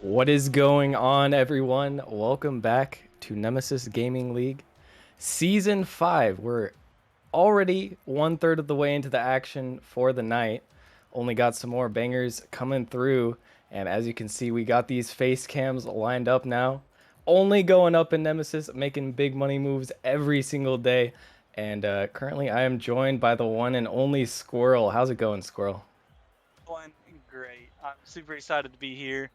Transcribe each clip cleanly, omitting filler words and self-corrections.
What is going on, everyone? Welcome back to Nemesis Gaming League Season 5. We're already one third of the way into the action for the night. Only got some more bangers coming through. And as you can see, we got these face cams lined up now. Only going up in Nemesis, making big money moves every single day. And currently, I am joined by the one and only Squirrel. How's it going, Squirrel? Going great. I'm super excited to be here.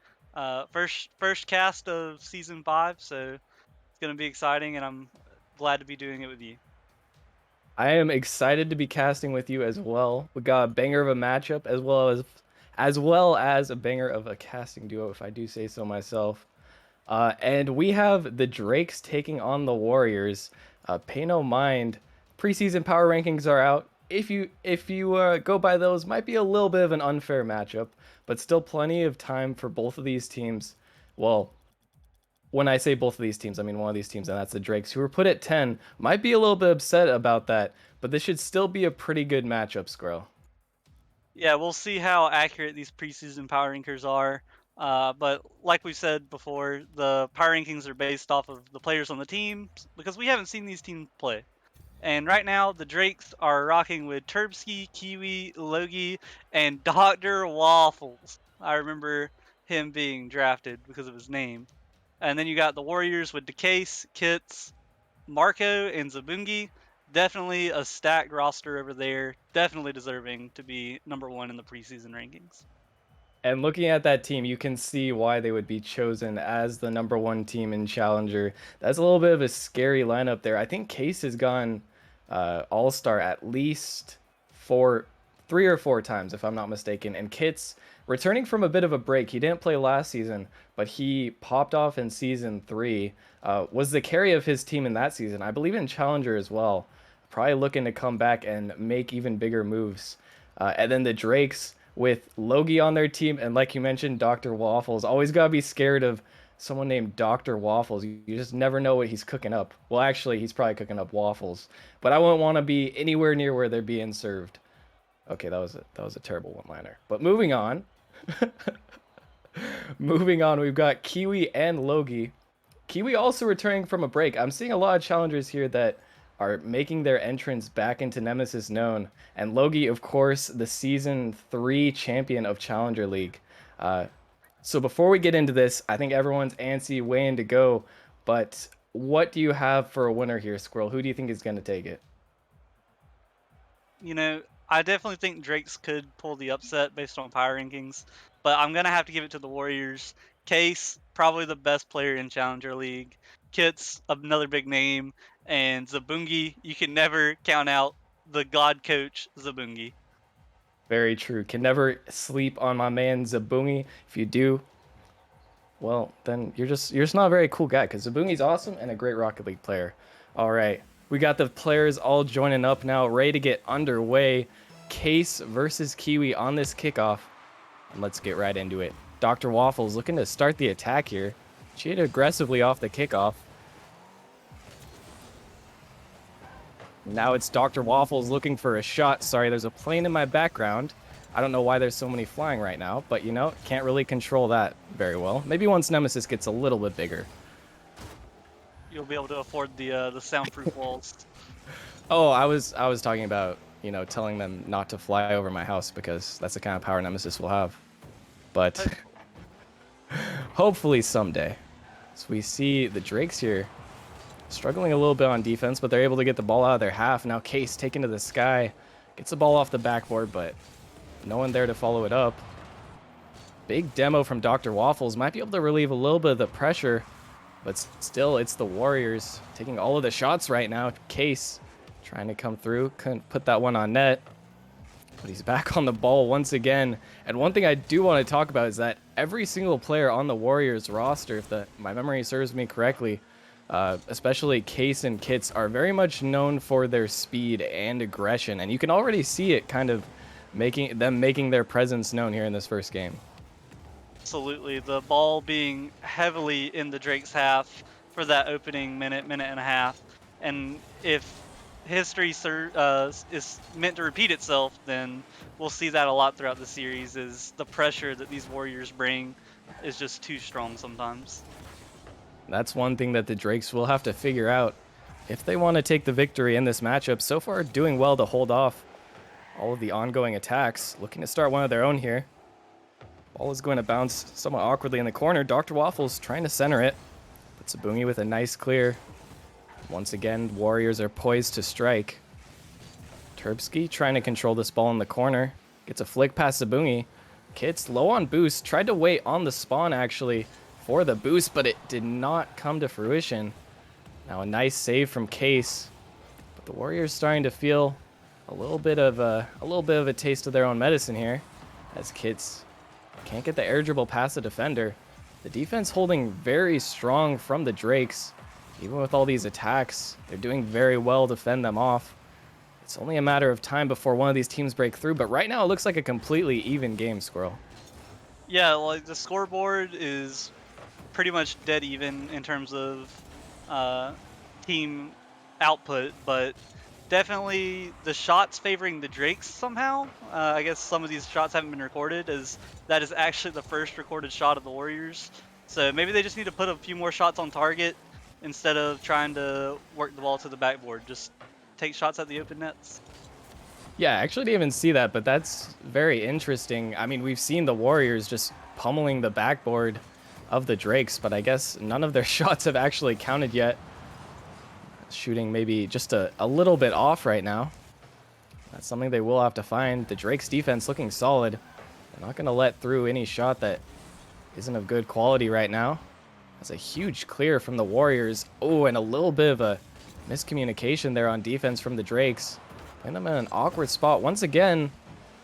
First cast of season 5, so it's gonna be exciting, and I'm glad to be doing it with you. I am excited to be casting with you as well. We got a banger of a matchup as well as a banger of a casting duo, if I do say so myself. And we have the Drakes taking on the Warriors. Pay no mind. Preseason power rankings are out. If you go by those, might be a little bit of an unfair matchup, but still plenty of time for both of these teams. Well, when I say both of these teams, I mean one of these teams, and that's the Drakes, who were put at 10. Might be a little bit upset about that, but this should still be a pretty good matchup, Squirrel. Yeah, we'll see how accurate these preseason power rankers are. But like we said before, the power rankings are based off of the players on the team because we haven't seen these teams play. And right now, the Drakes are rocking with Turbsky, Kiwi, Logie, and Dr. Waffles. I remember him being drafted because of his name. And then you got the Warriors with DeCase, Kits, Marco, and Zabungi. Definitely a stacked roster over there. Definitely deserving to be #1 in the preseason rankings. And looking at that team, you can see why they would be chosen as the number one team in Challenger. That's a little bit of a scary lineup there. I think Case has gone All Star at least four, 3 or 4 times, if I'm not mistaken. And Kit's returning from a bit of a break. He didn't play last season, but he popped off in season 3. Was the carry of his team in that season, I believe, in Challenger as well. Probably looking to come back and make even bigger moves. And then the Drakes with Logie on their team, and like you mentioned, Dr. Waffles. Always gotta be scared of someone named Dr. Waffles. You just never know what he's cooking up. Well, actually, he's probably cooking up waffles, but I wouldn't want to be anywhere near where they're being served. Okay, that was a terrible one-liner. But moving on, moving on, we've got Kiwi and Logie. Kiwi also returning from a break. I'm seeing a lot of challengers here that are making their entrance back into Nemesis known. And Logie, of course, the season 3 champion of Challenger League. So before we get into this, I think everyone's antsy, waiting to go. But what do you have for a winner here, Squirrel? Who do you think is going to take it? You know, I definitely think Drakes could pull the upset based on power rankings, but I'm gonna have to give it to the Warriors. Case, probably the best player in Challenger League. Kit's another big name, and Zabungi, you can never count out the god coach Zabungi. Very true. Can never sleep on my man Zabungi. If you do, well, then you're just not a very cool guy because Zabungi's awesome and a great Rocket League player. All right, we got the players all joining up now, ready to get underway. Case versus Kiwi on this kickoff, and let's get right into it. Dr. Waffles looking to start the attack here. She hit aggressively off the kickoff. Now it's Dr. Waffles looking for a shot. Sorry, there's a plane in my background. I don't know why there's so many flying right now, but you know, can't really control that very well. Maybe once Nemesis gets a little bit bigger. You'll be able to afford the soundproof walls. Oh, I was talking about, telling them not to fly over my house because that's the kind of power Nemesis will have. But hopefully someday. So we see the Drakes here struggling a little bit on defense, but they're able to get the ball out of their half. Now Case taken to the sky, gets the ball off the backboard, but no one there to follow it up. Big demo from Dr. Waffles. Might be able to relieve a little bit of the pressure, but still, it's the Warriors taking all of the shots right now. Case trying to come through. Couldn't put that one on net, but he's back on the ball once again. And one thing I do want to talk about is that every single player on the Warriors roster, if my memory serves me correctly, especially Case and Kits, are very much known for their speed and aggression. And you can already see it kind of making their presence known here in this first game. Absolutely. The ball being heavily in the Drake's half for that opening minute and a half. And if history is meant to repeat itself, then we'll see that a lot throughout the series is the pressure that these Warriors bring is just too strong sometimes. That's one thing that the Drakes will have to figure out if they want to take the victory in this matchup. So far, doing well to hold off all of the ongoing attacks. Looking to start one of their own here. Ball is going to bounce somewhat awkwardly in the corner. Dr. Waffles trying to center it. But Sabungi with a nice clear. Once again, Warriors are poised to strike. Turbsky trying to control this ball in the corner. Gets a flick past Sabungi. Kits low on boost. Tried to wait on the spawn actually for the boost, but it did not come to fruition. Now a nice save from Case. But the Warriors starting to feel a little bit of a taste of their own medicine here, as Kits can't get the air dribble past the defender. The defense holding very strong from the Drakes. Even with all these attacks, they're doing very well to fend them off. It's only a matter of time before one of these teams break through, but right now it looks like a completely even game, Squirrel. Yeah, like the scoreboard is pretty much dead even in terms of uh, team output, but definitely the shots favoring the Drakes somehow. I guess some of these shots haven't been recorded, as that is actually the first recorded shot of the Warriors. So maybe they just need to put a few more shots on target instead of trying to work the ball to the backboard. Just take shots at the open nets. Yeah, I actually didn't even see that, but that's very interesting. I mean, we've seen the Warriors just pummeling the backboard of the Drakes, but I guess none of their shots have actually counted yet. Shooting maybe just a little bit off right now. That's something they will have to find. The Drakes defense looking solid. They're not going to let through any shot that isn't of good quality right now. That's a huge clear from the Warriors. Oh, and a little bit of a miscommunication there on defense from the Drakes. Putting them in an awkward spot once again.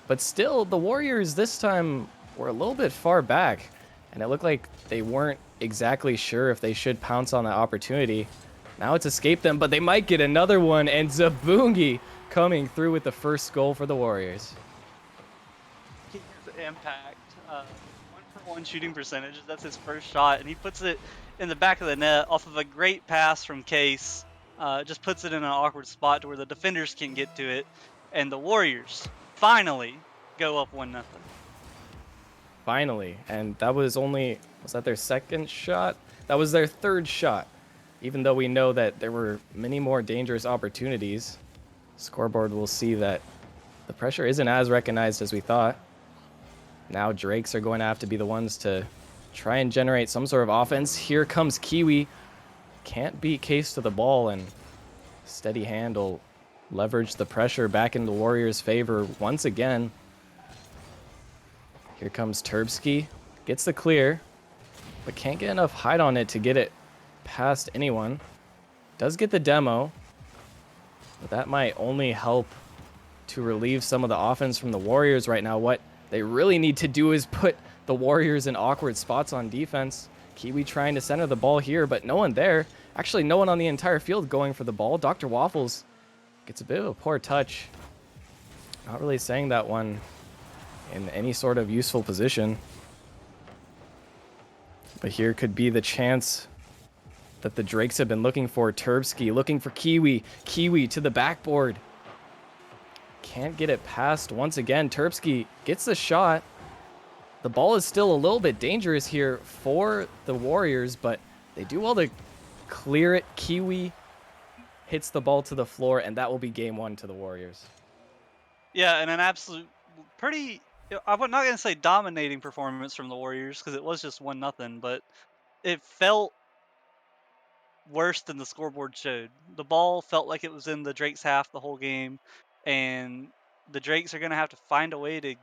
But still, the Warriors this time were a little bit far back. And it looked like they weren't exactly sure if they should pounce on that opportunity. Now it's escaped them, but they might get another one. And Zabungi coming through with the first goal for the Warriors. His impact. 1-for-1 shooting percentage. That's his first shot, and he puts it in the back of the net off of a great pass from Case. Just puts it in an awkward spot to where the defenders can get to it, and the Warriors finally go up 1-0. Finally. And that was that their second shot? That was their third shot. Even though we know that there were many more dangerous opportunities, scoreboard will see that the pressure isn't as recognized as we thought. Now Drakes are going to have to be the ones to try and generate some sort of offense. Here comes Kiwi. Can't beat Case to the ball, and steady hand will leverage the pressure back into the Warriors' favor once again. Here comes Turbsky. Gets the clear, but can't get enough height on it to get it past anyone. Does get the demo, but that might only help to relieve some of the offense from the Warriors right now. What they really need to do is put the Warriors in awkward spots on defense. Kiwi trying to center the ball here, but no one there. Actually, no one on the entire field going for the ball. Dr. Waffles gets a bit of a poor touch. Not really saying that one in any sort of useful position. But here could be the chance that the Drakes have been looking for. Turbsky looking for Kiwi. Kiwi to the backboard. Can't get it past once again. Turbsky gets the shot. The ball is still a little bit dangerous here for the Warriors, but they do well to clear it. Kiwi hits the ball to the floor, and that will be game one to the Warriors. Yeah, and an absolute pretty. I'm not gonna say dominating performance from the Warriors because it was just 1-0, but it felt worse than the scoreboard showed. The ball felt like it was in the Drakes half the whole game, and the Drakes are going to have to find a way to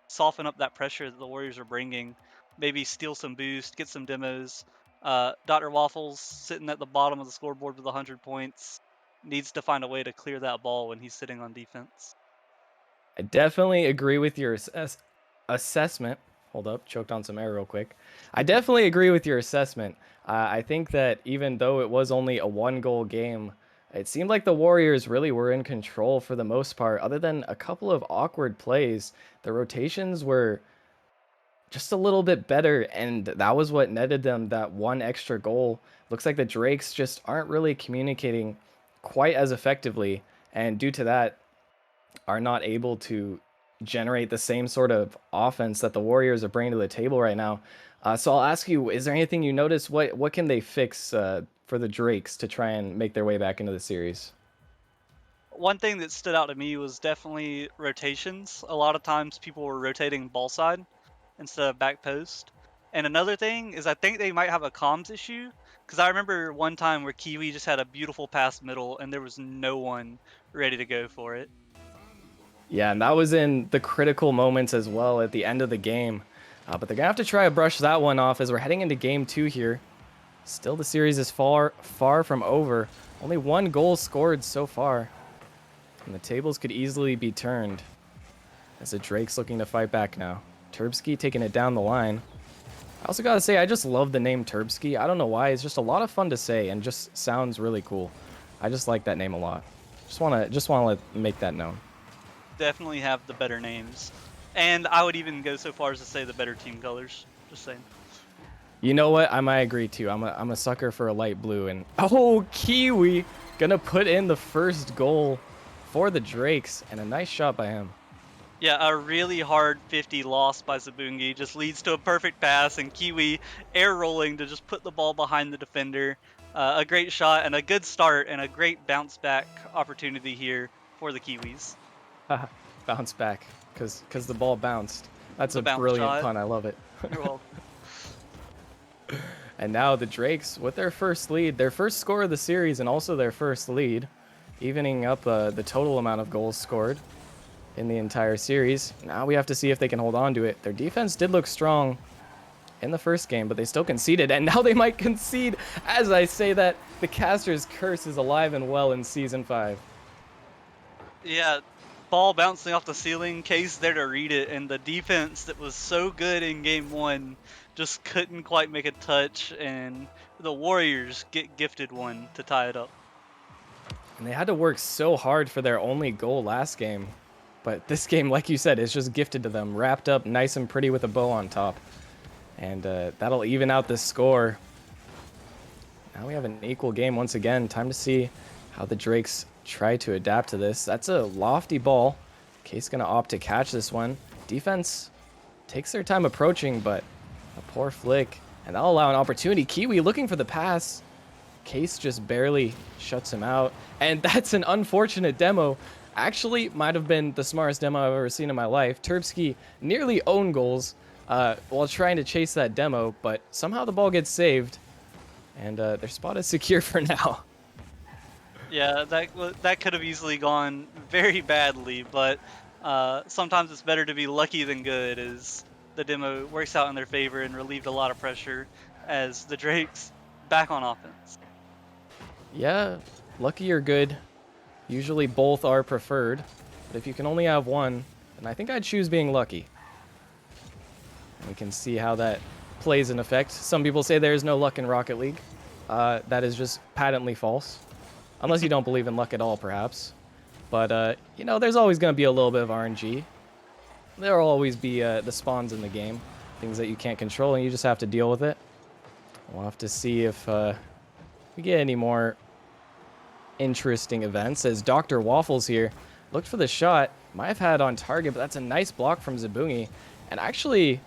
soften up that pressure that the Warriors are bringing. Maybe steal some boost, get some demos. Dr. Waffles sitting at the bottom of the scoreboard with 100 points needs to find a way to clear that ball when he's sitting on defense. I definitely agree with your assessment. Hold up, choked on some air real quick. I definitely agree with your assessment. I think that even though it was only a one-goal game, it seemed like the Warriors really were in control for the most part. Other than a couple of awkward plays, the rotations were just a little bit better, and that was what netted them that one extra goal. Looks like the Drakes just aren't really communicating quite as effectively, and due to that, are not able to generate the same sort of offense that the Warriors are bringing to the table right now. So I'll ask you, is there anything you notice? What can they fix for the Drakes to try and make their way back into the series? One thing that stood out to me was definitely rotations. A lot of times people were rotating ball side instead of back post. And another thing is I think they might have a comms issue because I remember one time where Kiwi just had a beautiful pass middle and there was no one ready to go for it. Yeah, and that was in the critical moments as well at the end of the game. But they're gonna have to try to brush that one off as we're heading into game 2 here. Still, the series is far from over. Only one goal scored so far, and the tables could easily be turned as the Drake's looking to fight back now. Turbsky taking it down the line. I also gotta say, I just love the name Turbsky. I don't know why. It's just a lot of fun to say and just sounds really cool. I just like that name a lot. Just wanna make that known. Definitely have the better names. And I would even go so far as to say the better team colors. Just saying. You know what? I might agree too. I'm a sucker for a light blue. And oh, Kiwi gonna put in the first goal for the Drakes, and a nice shot by him. Yeah, a really hard 50 loss by Zabungi just leads to a perfect pass, and Kiwi air rolling to just put the ball behind the defender. A great shot and a good start and a great bounce back opportunity here for the Kiwis. Bounce back because the ball bounced. That's The a bounce brilliant shot. pun. I love it. You're welcome. And now the Drakes with their first lead, their first score of the series, and also their first lead, evening up the total amount of goals scored in the entire series. Now we have to see if they can hold on to it. Their defense did look strong in the first game, but they still conceded, and now they might concede. As I say that, the caster's curse is alive and well in Season 5. Yeah, ball bouncing off the ceiling, Case there to read it, and the defense that was so good in game 1 just couldn't quite make a touch, and the Warriors get gifted one to tie it up. And they had to work so hard for their only goal last game. But this game, like you said, is just gifted to them, wrapped up nice and pretty with a bow on top. And that'll even out the score. Now we have an equal game once again. Time to see how the Drakes try to adapt to this. That's a lofty ball. Case gonna opt to catch this one. Defense takes their time approaching, but a poor flick. And that'll allow an opportunity. Kiwi looking for the pass. Case just barely shuts him out. And that's an unfortunate demo. Actually, might have been the smartest demo I've ever seen in my life. Turbsky nearly own goals while trying to chase that demo, but somehow the ball gets saved. And their spot is secure for now. Yeah, that could have easily gone very badly, but sometimes it's better to be lucky than good, as the demo works out in their favor and relieved a lot of pressure as the Drakes back on offense. Yeah, lucky or good. Usually both are preferred, but if you can only have one, then I think I'd choose being lucky. And we can see how that plays in effect. Some people say there is no luck in Rocket League. That is just patently false. Unless you don't believe in luck at all, perhaps. But, you know, there's always going to be a little bit of RNG. There will always be the spawns in the game. Things that you can't control, and you just have to deal with it. We'll have to see if we get any more interesting events, as Dr. Waffles here looked for the shot. Might have had on target, but that's a nice block from Zabungi. And actually,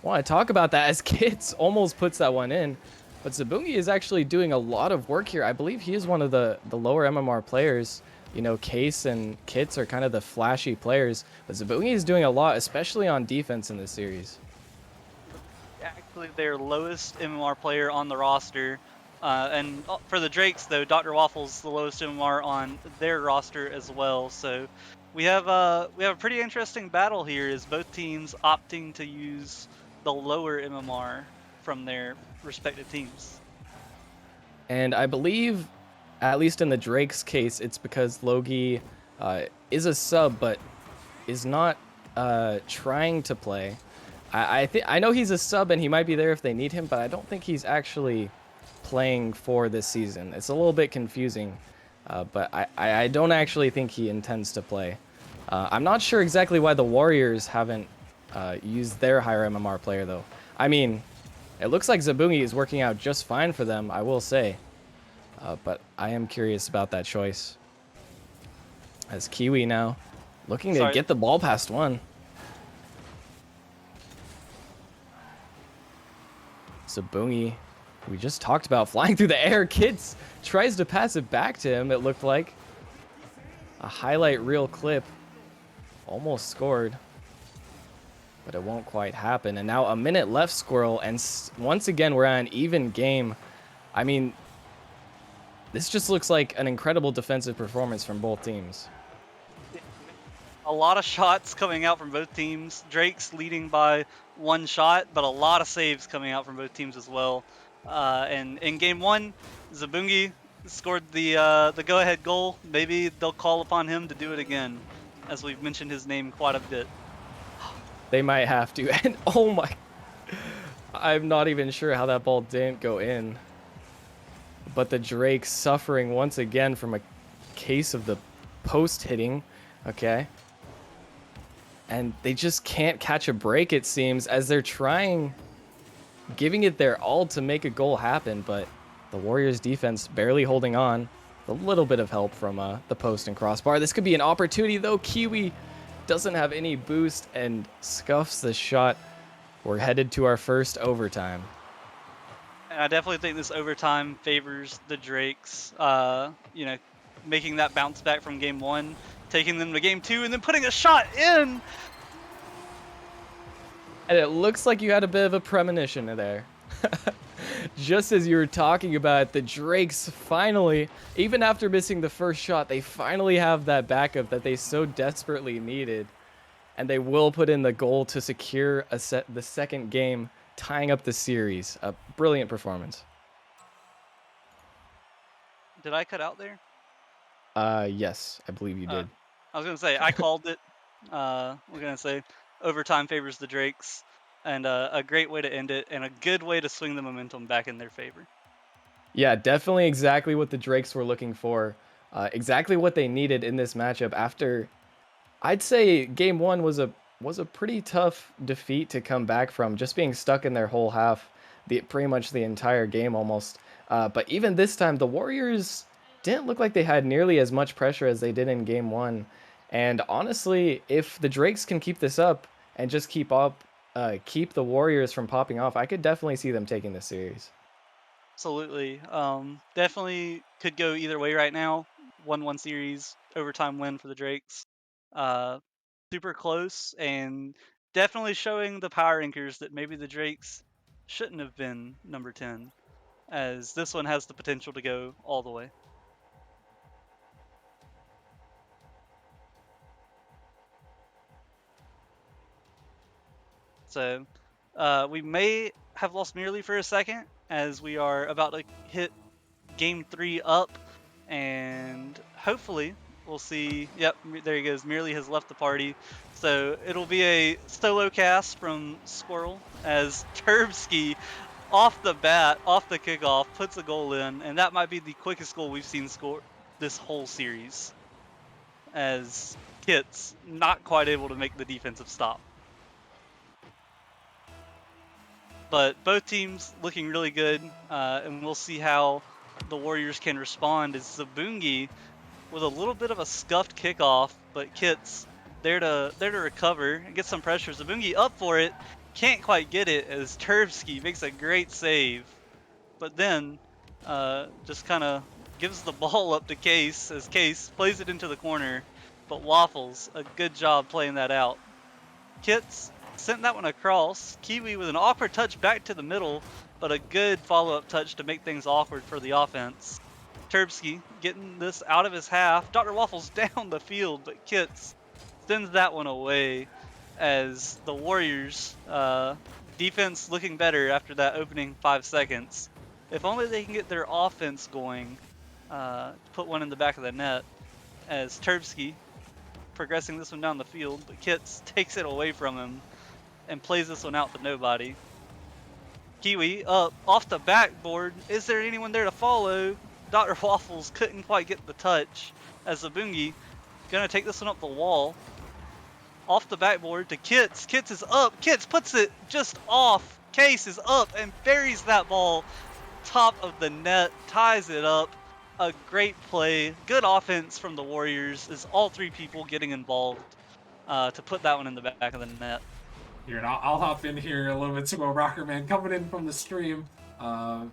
want to talk about that as Kits almost puts that one in. But Zabungi is actually doing a lot of work here. I believe he is one of the lower MMR players. You know, Case and Kits are kind of the flashy players. But Zabungi is doing a lot, especially on defense in this series. Actually, their lowest MMR player on the roster. And for the Drakes, though, Dr. Waffles the lowest MMR on their roster as well. So we have a pretty interesting battle here, as both teams opting to use the lower MMR from their respective teams. And I believe, at least in the Drake's case, it's because Logi is a sub, but is not trying to play. I know he's a sub and he might be there if they need him, but I don't think he's actually playing for this season. It's a little bit confusing, but I don't actually think he intends to play. I'm not sure exactly why the Warriors haven't used their higher MMR player, though. I mean, it looks like Zabungi is working out just fine for them, I will say. But I am curious about that choice. As Kiwi now Looking to Sorry. get the ball past one. Sabungi, we just talked about flying through the air. Kids tries to pass it back to him, it looked like. A highlight reel clip. Almost scored. But it won't quite happen. And now a minute left, Squirrel. And once again, we're at an even game. I mean, this just looks like an incredible defensive performance from both teams. A lot of shots coming out from both teams. Drake's leading by 1 shot, but a lot of saves coming out from both teams as well. And in game 1, Zabungi scored the go-ahead goal. Maybe they'll call upon him to do it again, as we've mentioned his name quite a bit. They might have to. And oh my, I'm not even sure how that ball didn't go in. But the Drake suffering once again from a case of the post hitting. Okay. And they just can't catch a break, it seems, as they're trying, giving it their all to make a goal happen. But the Warriors defense barely holding on. A little bit of help from the post and crossbar. This could be an opportunity, though. Kiwi doesn't have any boost and scuffs the shot. We're headed to our first overtime. And I definitely think this overtime favors the Drakes. Making that bounce back from game 1, taking them to game 2, and then putting a shot in. And it looks like you had a bit of a premonition there. Just as you were talking about it, the Drakes finally, even after missing the first shot, they finally have that backup that they so desperately needed. And they will put in the goal to secure the second game, tying up the series. A brilliant performance. Did I cut out there? Yes, I believe you did. I was going to say, I called it. We're going to say overtime favors the Drakes, and a great way to end it, and a good way to swing the momentum back in their favor. Yeah, definitely exactly what the Drakes were looking for. Exactly what they needed in this matchup after, I'd say game 1 was a pretty tough defeat to come back from, just being stuck in their whole half, pretty much the entire game almost. But even this time, the Warriors didn't look like they had nearly as much pressure as they did in game 1. And honestly, if the Drakes can keep this up and just keep the Warriors from popping off, I could definitely see them taking this series. Absolutely. Definitely could go either way right now. 1-1 series, overtime win for the Drakes. Uh, Super close, and definitely showing the power anchors that maybe the Drakes shouldn't have been number 10, as this one has the potential to go all the way. So we may have lost Merely for a second, as we are about to hit game 3 up, and hopefully we'll see. Yep, there he goes. Merely has left the party. So it'll be a solo cast from Squirrel, as Turbsky off the bat, off the kickoff, puts a goal in, and that might be the quickest goal we've seen score this whole series, as Kit's not quite able to make the defensive stop. But both teams looking really good, and we'll see how the Warriors can respond. As Zabungi with a little bit of a scuffed kickoff, but Kit's there to recover and get some pressure. Zabungi up for it, can't quite get it, as Turbsky makes a great save, but then just kind of gives the ball up to Case, as Case plays it into the corner. But Waffles, a good job playing that out. Kits sent that one across. Kiwi with an awkward touch back to the middle, but a good follow-up touch to make things awkward for the offense. Turbsky getting this out of his half. Dr. Waffles down the field, but Kits sends that one away, as the Warriors defense looking better after that opening 5 seconds. If only they can get their offense going, put one in the back of the net, as Turbsky progressing this one down the field, but Kits takes it away from him and plays this one out to nobody. Kiwi up off the backboard. Is there anyone there to follow? Dr. Waffles couldn't quite get the touch, as Zabungi gonna take this one up the wall. Off the backboard to Kits. Kits is up. Kits puts it just off. Case is up and buries that ball top of the net, ties it up. A great play. Good offense from the Warriors, is all 3 people getting involved. to put that one in the back of the net. Here, and I'll hop in here a little bit too. Rocker Man coming in from the stream to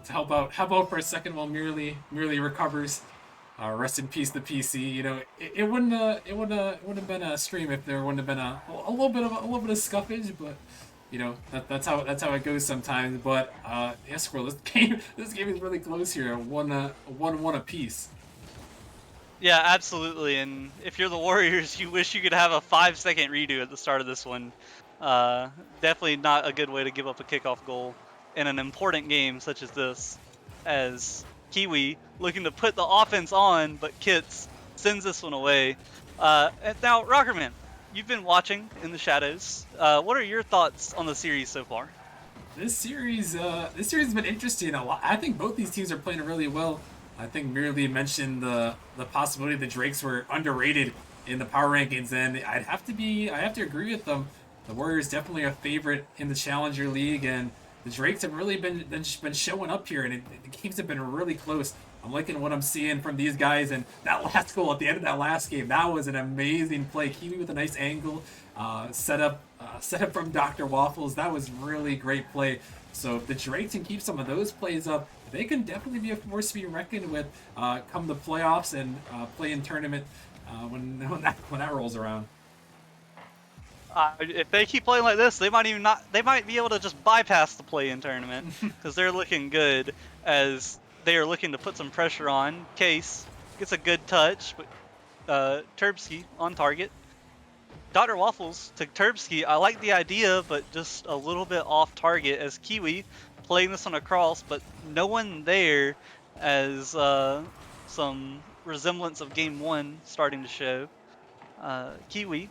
help out for a second while merely recovers. Rest in peace, the PC. You know, it wouldn't have been a stream if there wouldn't have been a little bit of scuffage, but you know that's how it goes sometimes. But yeah, Squirrel, this game is really close here. One apiece. Yeah, absolutely. And if you're the Warriors, you wish you could have a 5-second redo at the start of this one. Definitely not a good way to give up a kickoff goal in an important game such as this. As Kiwi looking to put the offense on, but Kits sends this one away. And now, Rockerman, you've been watching in the shadows. What are your thoughts on the series so far? This series has been interesting a lot. I think both these teams are playing really well. I think merely mentioned the possibility the Drakes were underrated in the power rankings, and I have to agree with them. The Warriors definitely a favorite in the Challenger League, and the Drakes have really been showing up here, and the games have been really close. I'm liking what I'm seeing from these guys, and that last goal at the end of that last game, that was an amazing play. Kiwi with a nice angle, set up from Dr. Waffles. That was really great play. So if the Drakes can keep some of those plays up, they can definitely be a force to be reckoned with come the playoffs and play-in tournament when that rolls around. If they keep playing like this, they might even not. They might be able to just bypass the play-in tournament because they're looking good as they are looking to put some pressure on. Case gets a good touch, but Turbsky on target. Dr. Waffles to Turbsky. I like the idea, but just a little bit off target as Kiwi playing this on a cross, but no one there as some resemblance of Game 1 starting to show. Kiwi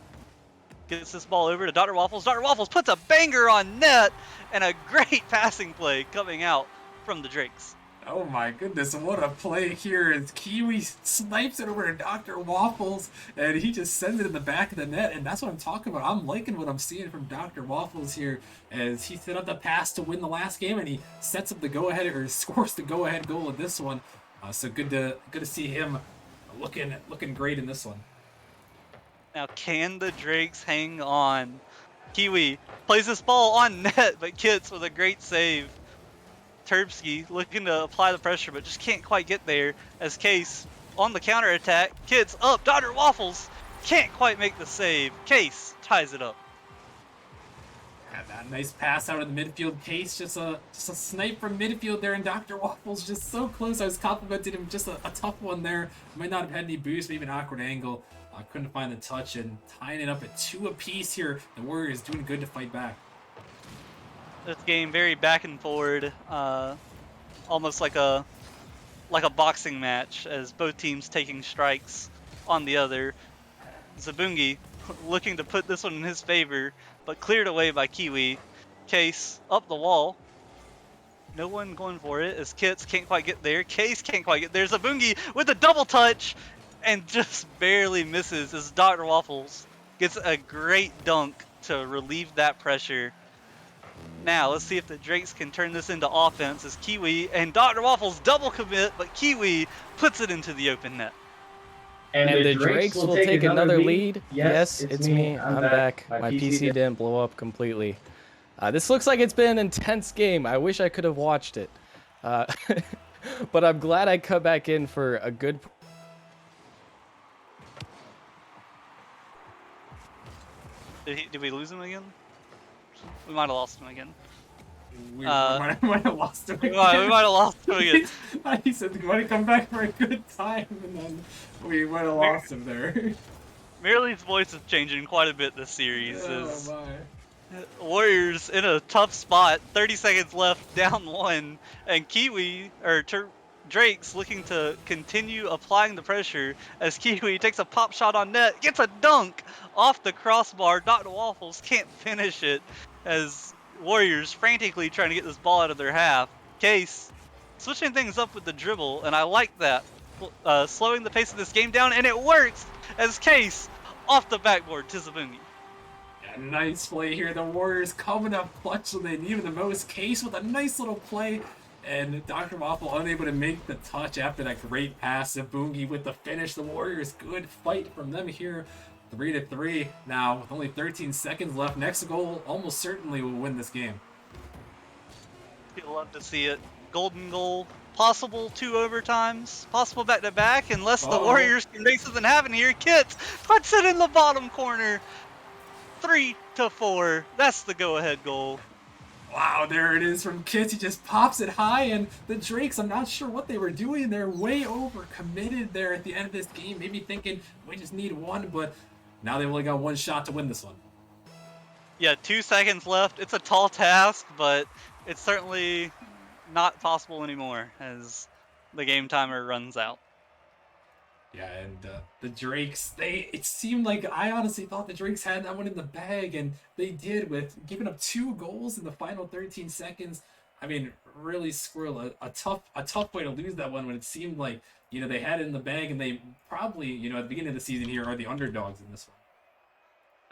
gets this ball over to Dr. Waffles. Dr. Waffles puts a banger on net and a great passing play coming out from the Drakes. Oh my goodness, what a play here as Kiwi snipes it over to Dr. Waffles, and he just sends it in the back of the net, and that's what I'm talking about. I'm liking what I'm seeing from Dr. Waffles here as he set up the pass to win the last game, and he sets up the go-ahead, or scores the go-ahead goal in this one. So good to see him looking great in this one. Now, can the Drakes hang on? Kiwi plays this ball on net, but Kits with a great save. Turbsky looking to apply the pressure, but just can't quite get there as Case on the counterattack. Kits up, Dr. Waffles can't quite make the save. Case ties it up. Had that nice pass out of the midfield. Case just a snipe from midfield there, and Dr. Waffles just so close. I was complimenting him, just a tough one there. Might not have had any boost, maybe an awkward angle. Couldn't find the touch, and tying it up at 2 apiece here. The Warriors doing good to fight back. This game very back and forward, almost like a boxing match as both teams taking strikes on the other. Zabungi looking to put this one in his favor, but cleared away by Kiwi. Case up the wall. No one going for it as Kits can't quite get there. Case can't quite get there. Zabungi with a double touch and just barely misses as Dr. Waffles gets a great dunk to relieve that pressure. Now, let's see if the Drakes can turn this into offense as Kiwi and Dr. Waffles double commit, but Kiwi puts it into the open net. And the Drakes will take another lead. Yes, it's me. I'm back. My PC didn't blow up completely. This looks like it's been an intense game. I wish I could have watched it. But I'm glad I cut back in for a good... Did we lose him again? We might have lost him again. We might have lost him again. We might have lost him again. He said he might come back for a good time, and then we might have lost him there. Merely's voice is changing quite a bit this series. Oh my. Warriors in a tough spot, 30 seconds left, down 1, and Kiwi, or Drake's looking to continue applying the pressure as Kiwi takes a pop shot on net, gets a dunk off the crossbar. Dr. Waffles can't finish it as Warriors frantically trying to get this ball out of their half. Case switching things up with the dribble, and I like that. Slowing the pace of this game down, and it works as Case off the backboard to Zabungi. Yeah, nice play here. The Warriors coming up clutch when they needed the most. Case with a nice little play. And Dr. Waffle unable to make the touch after that great pass. Zabungi with the finish. The Warriors, good fight from them here. 3-3 now with only 13 seconds left. Next goal almost certainly will win this game. You'll love to see it. Golden goal. Possible 2 overtimes. Possible back-to-back. Unless the Uh-oh. Warriors can make something happen here. Kits puts it in the bottom corner. 3-4. That's the go-ahead goal. Wow, there it is from Kits. He just pops it high, and the Drakes, I'm not sure what they were doing. They're way over committed there at the end of this game. Maybe thinking we just need one, but now they've only got one shot to win this one. Yeah, 2 seconds left. It's a tall task, but it's certainly not possible anymore as the game timer runs out. Yeah, and the Drakes, it seemed like I honestly thought the Drakes had that one in the bag, and they did with giving up 2 goals in the final 13 seconds. I mean, really, Squirrel, a tough way to lose that one when it seemed like, they had it in the bag, and they probably, at the beginning of the season here are the underdogs in this one.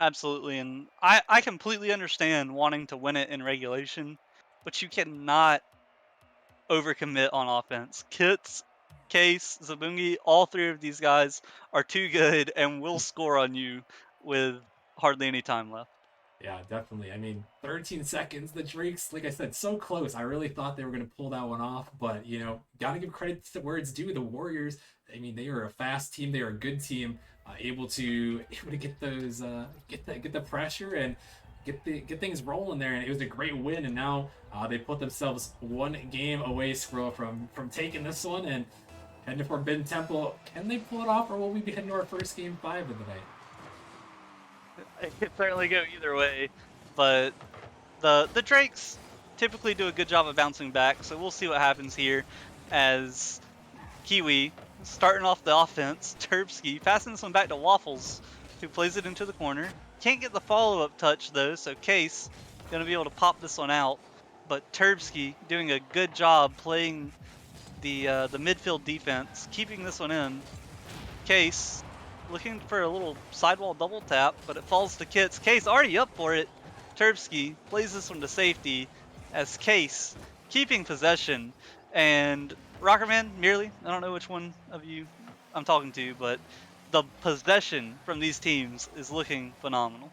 Absolutely, and I completely understand wanting to win it in regulation, but you cannot overcommit on offense. Kits, Case, Zabungi, all 3 of these guys are too good and will score on you with hardly any time left. Yeah, definitely. I mean, 13 seconds. The Drakes, like I said, so close. I really thought they were going to pull that one off, but gotta give credit to where it's due. The Warriors. I mean, they are a fast team. They are a good team, able to get those, get the pressure and get things rolling there. And it was a great win. And now they put themselves 1 game away, Squirrel, from taking this one and heading to Forbidden Temple. Can they pull it off, or will we be heading to our first game 5 of the night? It could certainly go either way, but the Drakes typically do a good job of bouncing back, so we'll see what happens here as Kiwi starting off the offense. Turbsky passing this one back to Waffles, who plays it into the corner. Can't get the follow-up touch though, so Case gonna be able to pop this one out, but Turbsky doing a good job playing the midfield defense, keeping this one in. Case looking for a little sidewall double tap, but it falls to Kits. Case already up for it. Turbsky plays this one to safety as Case keeping possession. And Rockerman, merely, I don't know which one of you I'm talking to, but the possession from these teams is looking phenomenal.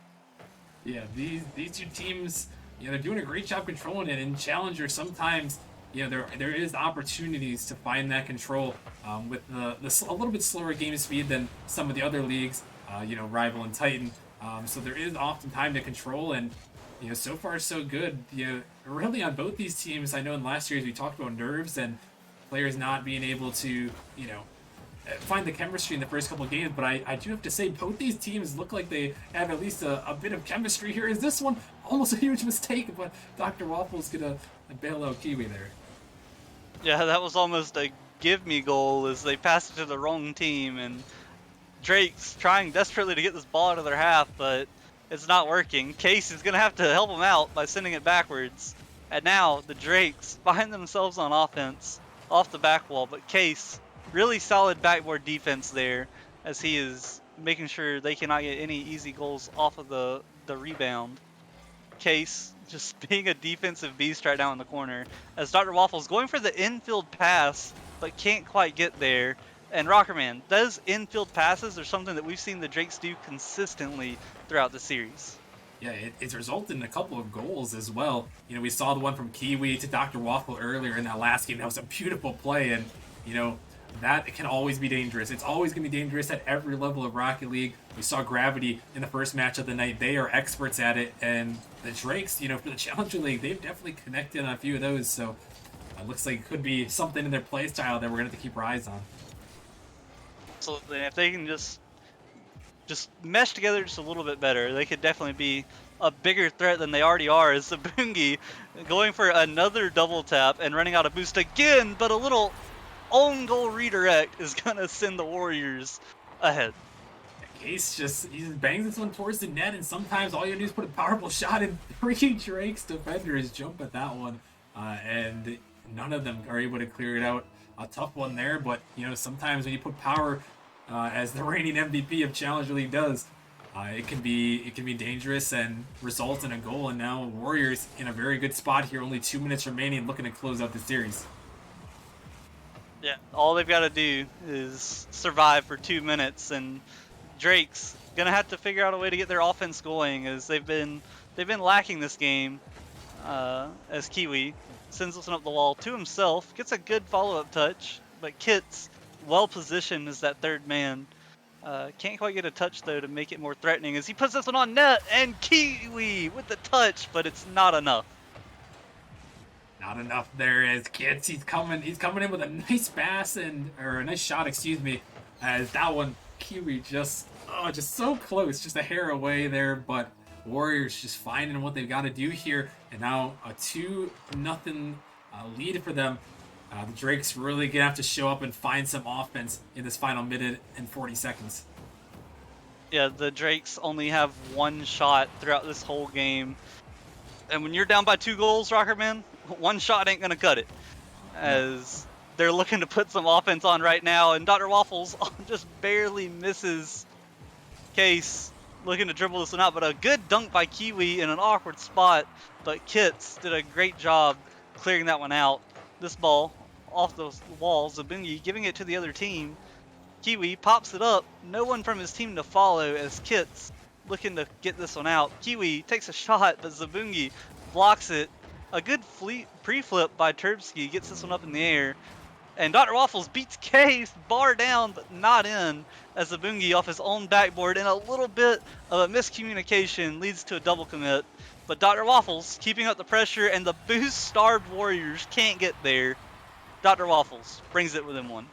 Yeah, these 2 teams, they're doing a great job controlling it. And Challenger sometimes, there is opportunities to find that control with a little bit slower game speed than some of the other leagues, Rival and Titan. So there is often time to control, and so far so good. Really on both these teams. I know in last series we talked about nerves and players not being able to, find the chemistry in the first couple of games, but I do have to say both these teams look like they have at least a bit of chemistry here. Is this one almost a huge mistake, but Dr. Waffle's gonna bail out Kiwi there. Yeah, that was almost a give me goal as they passed it to the wrong team, and Drake's trying desperately to get this ball out of their half, but it's not working. Case is going to have to help them out by sending it backwards. And now the Drakes find themselves on offense off the back wall, but Case, really solid backboard defense there as he is making sure they cannot get any easy goals off of the rebound. Case just being a defensive beast right now in the corner as Dr. Waffles going for the infield pass but can't quite get there. And Rockerman, those infield passes are something that we've seen the Drakes do consistently throughout the series. Yeah, it's resulted in a couple of goals as well. We saw the one from Kiwi to Dr. Waffle earlier in that last game. That was a beautiful play, and that can always be dangerous. It's always going to be dangerous at every level of Rocket League. We saw Gravity in the first match of the night. They are experts at it, and the Drakes, for the Challenger League, they've definitely connected on a few of those. So it looks like it could be something in their play style that we're going to have to keep our eyes on. Absolutely. If they can just mesh together just a little bit better, they could definitely be a bigger threat than they already are. As Zabungi going for another double tap and running out of boost again, but a little own goal redirect is going to send the Warriors ahead. Case he just bangs this one towards the net, and sometimes all you do is put a powerful shot, and 3 Drakes defenders jump at that one, and none of them are able to clear it out. A tough one there, but sometimes when you put power, as the reigning MVP of Challenger League does, it can be dangerous and result in a goal. And now Warriors in a very good spot here. Only 2 minutes remaining, looking to close out the series. Yeah, all they've got to do is survive for 2 minutes, and Drake's gonna have to figure out a way to get their offense going, as they've been lacking this game. As Kiwi sends this one up the wall to himself, gets a good follow-up touch, but Kit's well positioned as that third man. Can't quite get a touch though to make it more threatening as he puts this one on net, and Kiwi with the touch, but it's not enough. Not enough there as Kits. He's coming in with a nice pass or a nice shot, excuse me. As that one, Kiwi just so close, just a hair away there, but Warriors just finding what they've got to do here, and now a 2-0 lead for them. The Drake's really gonna have to show up and find some offense in this final minute and 40 seconds. Yeah, the Drakes only have one shot throughout this whole game. And when you're down by 2 goals, Rockerman, one shot ain't gonna cut it. As they're looking to put some offense on right now, and Dr. Waffles just barely misses Case, looking to dribble this one out, but a good dunk by Kiwi in an awkward spot, but Kits did a great job clearing that one out. This ball off the walls, Zabungi giving it to the other team. Kiwi pops it up, no one from his team to follow as Kits looking to get this one out. Kiwi takes a shot, but Zabungi blocks it. A good pre-flip by Turbsky gets this one up in the air. And Dr. Waffles beats Case, bar down, but not in, as Zabungi off his own backboard, and a little bit of a miscommunication leads to a double commit. But Dr. Waffles keeping up the pressure, and the boost-starved Warriors can't get there. Dr. Waffles brings it within one.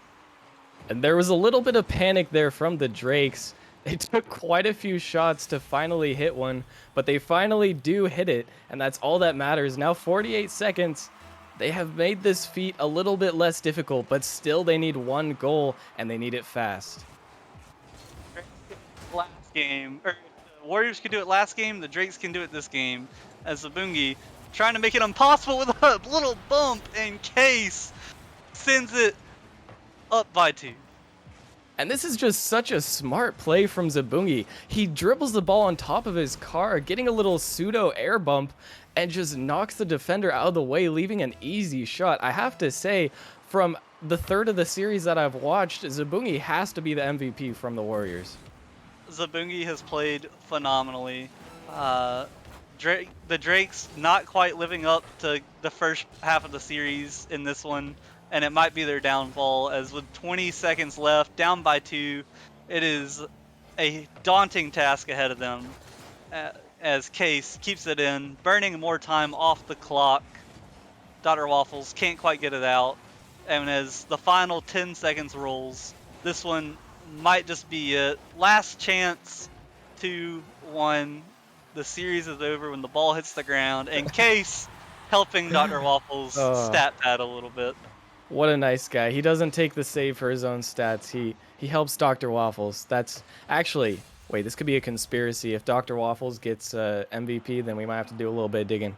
And there was a little bit of panic there from the Drakes. They took quite a few shots to finally hit one, but they finally do hit it, and that's all that matters. Now 48 seconds. They have made this feat a little bit less difficult, but still they need one goal, and they need it fast. Last game, or the Warriors could do it last game, the Drakes can do it this game, as Zabungi trying to make it impossible with a little bump, and Case sends it up by 2. And this is just such a smart play from Zabungi. He dribbles the ball on top of his car, getting a little pseudo air bump, and just knocks the defender out of the way, leaving an easy shot. I have to say, from the third of the series that I've watched, Zabungi has to be the MVP from the Warriors. Zabungi has played phenomenally. The Drakes not quite living up to the first half of the series in this one, and it might be their downfall, as with 20 seconds left, down by 2, it is a daunting task ahead of them, as Case keeps it in, burning more time off the clock. Dr. Waffles can't quite get it out, and as the final 10 seconds rolls, this one might just be it. Last chance, 2-1. The series is over when the ball hits the ground, and Case helping Dr. Waffles stat pad a little bit. What a nice guy. He doesn't take the save for his own stats. He helps Dr. Waffles. That's actually, wait, this could be a conspiracy. If Dr. Waffles gets MVP, then we might have to do a little bit of digging.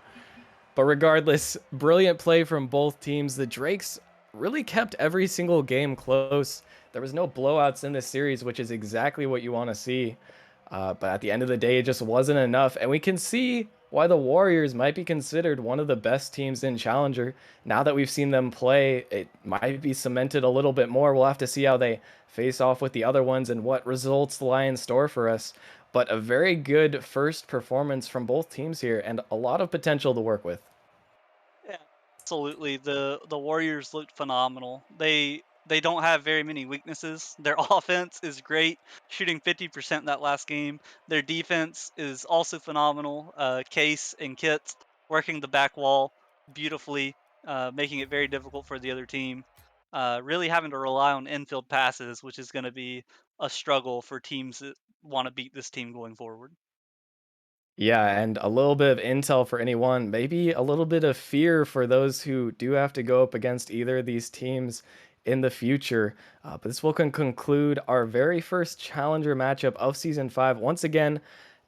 But regardless, brilliant play from both teams. The Drakes really kept every single game close. There was no blowouts in this series, which is exactly what you want to see. But at the end of the day, it just wasn't enough. And we can see why the Warriors might be considered one of the best teams in Challenger. Now that we've seen them play, it might be cemented a little bit more. We'll have to see how they face off with the other ones and what results lie in store for us. But a very good first performance from both teams here, and a lot of potential to work with. Yeah, absolutely. The Warriors looked phenomenal. They don't have very many weaknesses. Their offense is great, shooting 50% that last game. Their defense is also phenomenal. Case and Kits working the back wall beautifully, making it very difficult for the other team. Really having to rely on infield passes, which is going to be a struggle for teams that want to beat this team going forward. Yeah, and a little bit of intel for anyone, maybe a little bit of fear for those who do have to go up against either of these teams in the future. But this will conclude our very first Challenger matchup of Season 5. Once again,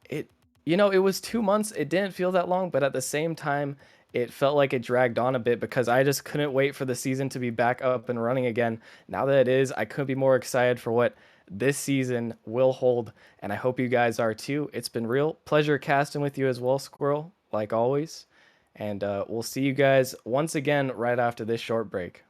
it it was 2 months. It didn't feel that long, but at the same time, it felt like it dragged on a bit because I just couldn't wait for the season to be back up and running again. Now that it is, I couldn't be more excited for what this season will hold, and I hope you guys are too. It's been real pleasure casting with you as well, Squirrel, like always. And we'll see you guys once again right after this short break.